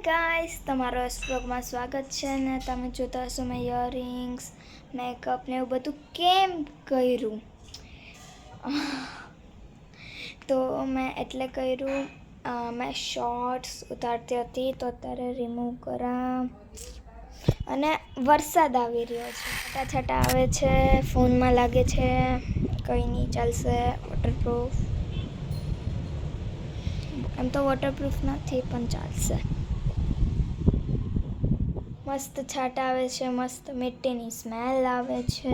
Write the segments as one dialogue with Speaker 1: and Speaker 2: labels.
Speaker 1: Guys, તમારો સ્ટ્રોકમાં સ્વાગત છે ને તમે જોતા હશો મેં ઇયરિંગ્સ મેકઅપ ને એવું બધું કેમ કર્યું. તો મેં એટલે કર્યું, મેં શોર્ટ્સ ઉતારતી હતી તો અત્યારે રિમૂવ કરા અને વરસાદ આવી રહ્યો છે, છાટા આવે છે, ફોનમાં લાગે છે, કંઈ નહીં ચાલશે. વોટરપ્રૂફ, એમ તો વોટરપ્રૂફ નથી પણ ચાલશે. મસ્ત છાટા આવે છે, મસ્ત મીઠીની સ્મેલ આવે છે.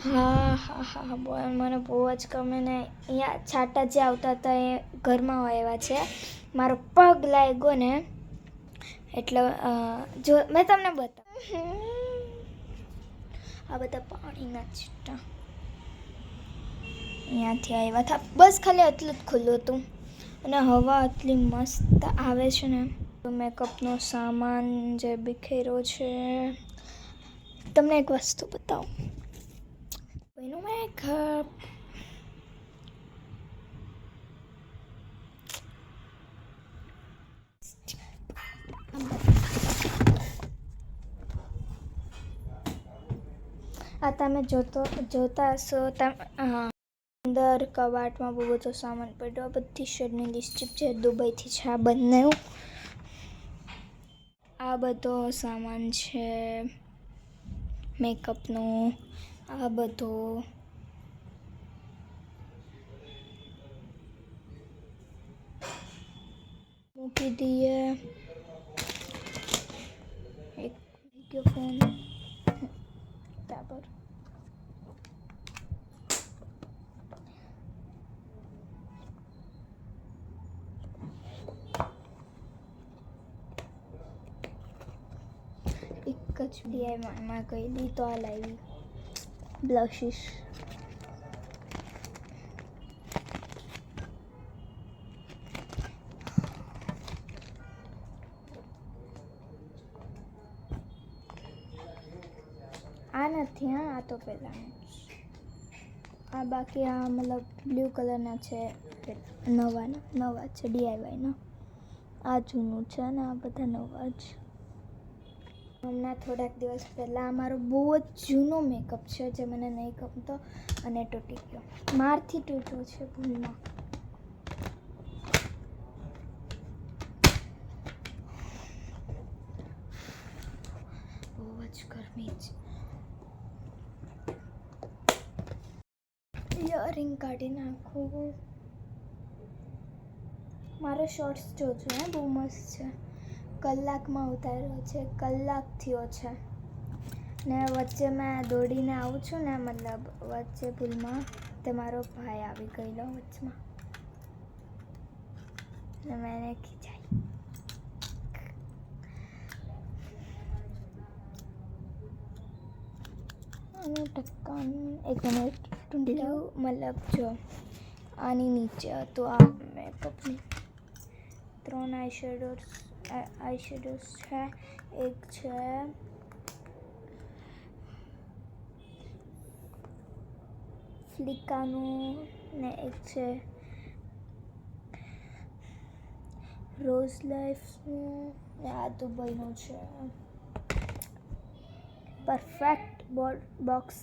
Speaker 1: હા હા હા બોય, મને બહુ જ ગમે ને. અહીંયા છાટા જે આવતા હતા એ ઘરમાં આવ્યા છે. મારો પગ લાગ્યો ને એટલે જો મેં તમને બતાવું, આ બધા પાણીના છાંટા અહીંયાથી આવ્યા હતા. બસ ખાલી આટલું જ ખુલ્લું હતું અને હવા આટલી મસ્ત આવે છે ને. મેકઅપનો સામાન જે બિખેરો છે. તમને એક વસ્તુ બતાવું, કોઈનું મેકઅપ. આ તમે જોતા હશો અંદર કબાટમાં બહુ બધો સામાન પડ્યો. બધી શેડની લિપસ્ટિક છે, દુબઈથી છે. આ બંને આ બધો સામાન છે મેકઅપનો. આ બધો મૂકી દઈએ. એક ફોન બરાબર. એક જ ડીઆઈમાં ગયેલી તો આ લાવી બ્લશિશ. આ નથી, હા આ તો પહેલાંનું જ. આ બાકી આ મતલબ બ્લુ કલરના છે, નવા છે ડીઆઈવાયના. આ જૂનું છે ને આ બધા નવા જ. હમણાં થોડાક દિવસ પહેલાં અમારો બહુ જ જૂનો મેકઅપ છે જે મને નહીં ગમતો અને તૂટી ગયો. મારથી તૂટ્યો છે ભૂલમાં. બહુ જ ગરમી છે. ઇયરિંગ કાઢી નાખું. મારો શોર્ટ્સ જોજો હે, બહુ મસ્ત છે. કલાકમાં ઉતાર્યો છે, કલાક થયો છે ને. વચ્ચે મેં દોડીને આવું છું ને, મતલબ વચ્ચે ભૂલમાં તે મારો ભાઈ આવી ગયેલો વચમાં ને મેં ખીચાઈ. અને ટક્કાનું એક મિનિટ ટૂંઢ્યું, મતલબ જો આની નીચે હતું આ મેકઅપની 3 આઈ શેડોઝ છે. એક છે ફ્લિકાનું ને એક છે રોઝ લાઈફનું ને આ દુબઈનું છે. Perfect box.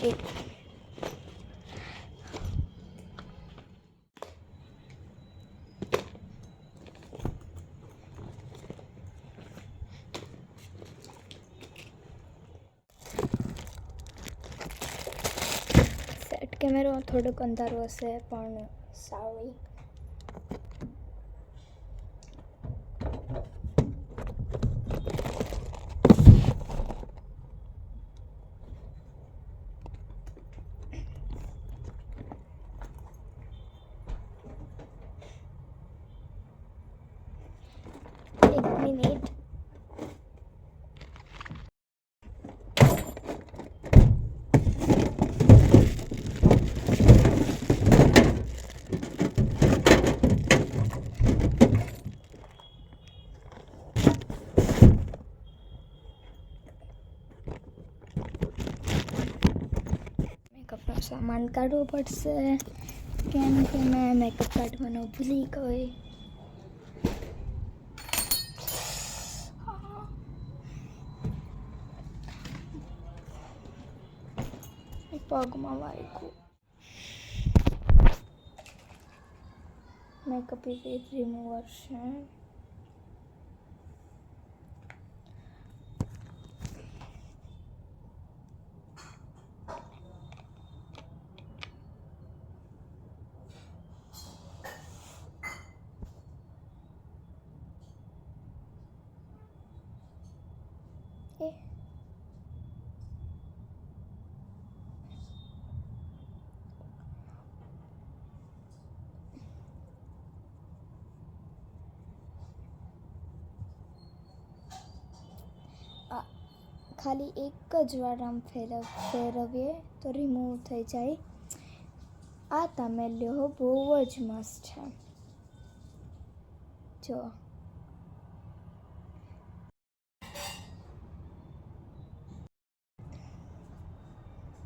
Speaker 1: એક સેટ કેમેરો થોડુંક અંધારું હશે પણ સારું. એક મિનિટ. મેકઅપનો સામાન કાઢવો પડશે કેમ કે મેં મેકઅપ કાઢવાનું ભૂલી ગઈ. પગમાં વાગ્યું. મેકઅપ ઇરેઝ રિમૂવર છે. ખાલી એક જ વાર આમ ફેરવીએ તો રિમૂવ થઈ જાય. આ તમે લ્યો બહુ જ મસ્ત છે. જો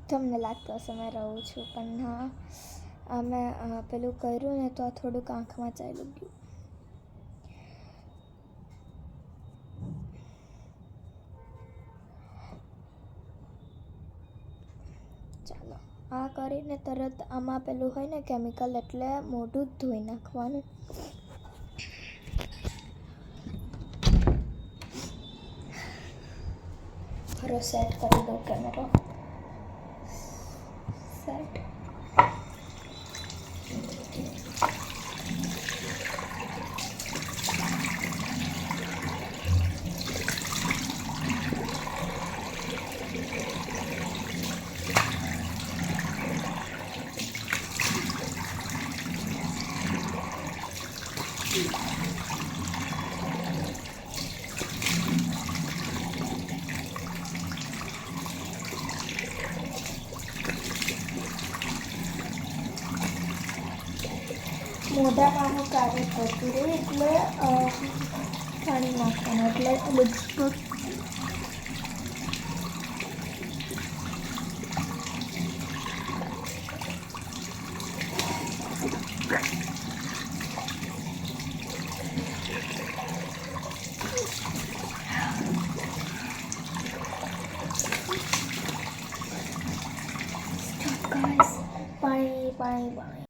Speaker 1: તમને લાગતું હશે મેં રહું છું પણ ના, મેં પેલું કર્યું ને તો આ થોડુંક આંખમાં ચાલ્યું ગયું. ચાલો આ કરીને તરત આમાં પેલું હોય ને કેમિકલ, એટલે મોઢું જ ધોઈ નાખવાનું. ખરો સેટ કરી દો કેમેરો. સેટ. મોઢામાં હું કાર્ય કરતું રહું એટલે પાણી નાખવાનું, એટલે બધું પાણી પાણી પાણી.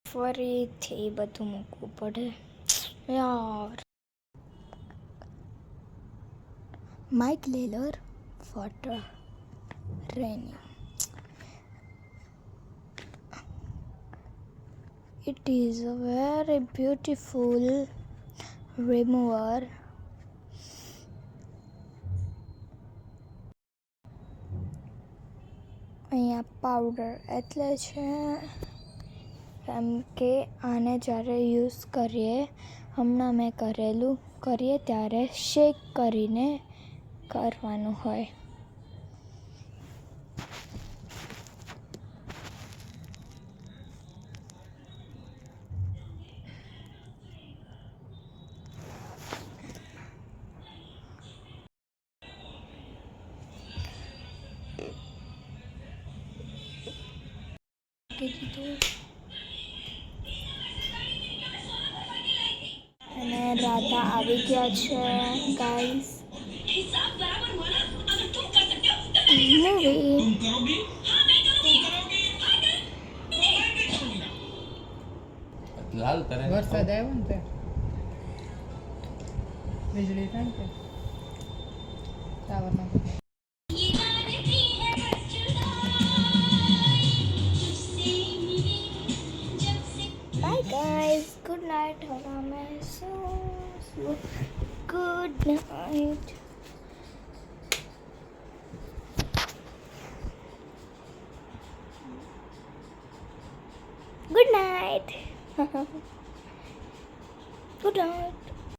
Speaker 1: ફરીથી બધું મૂકવું પડે યાર. માઇક લેલર વોટર રેની. It is a very beautiful remover. અહીંયા પાવડર એટલે છે કેમ કે આને જ્યારે યુઝ કરીએ, હમણાં મેં કરીએ ત્યારે શેક કરીને કરવાનું હોય. અને રાધા આવી ગયા છે ગાઈસ.
Speaker 2: વરસાદ આવ્યો ને તે વીજળી થાય ને ટાવરમાં.
Speaker 1: Bye guys, good night. Good night. Good night. Good night.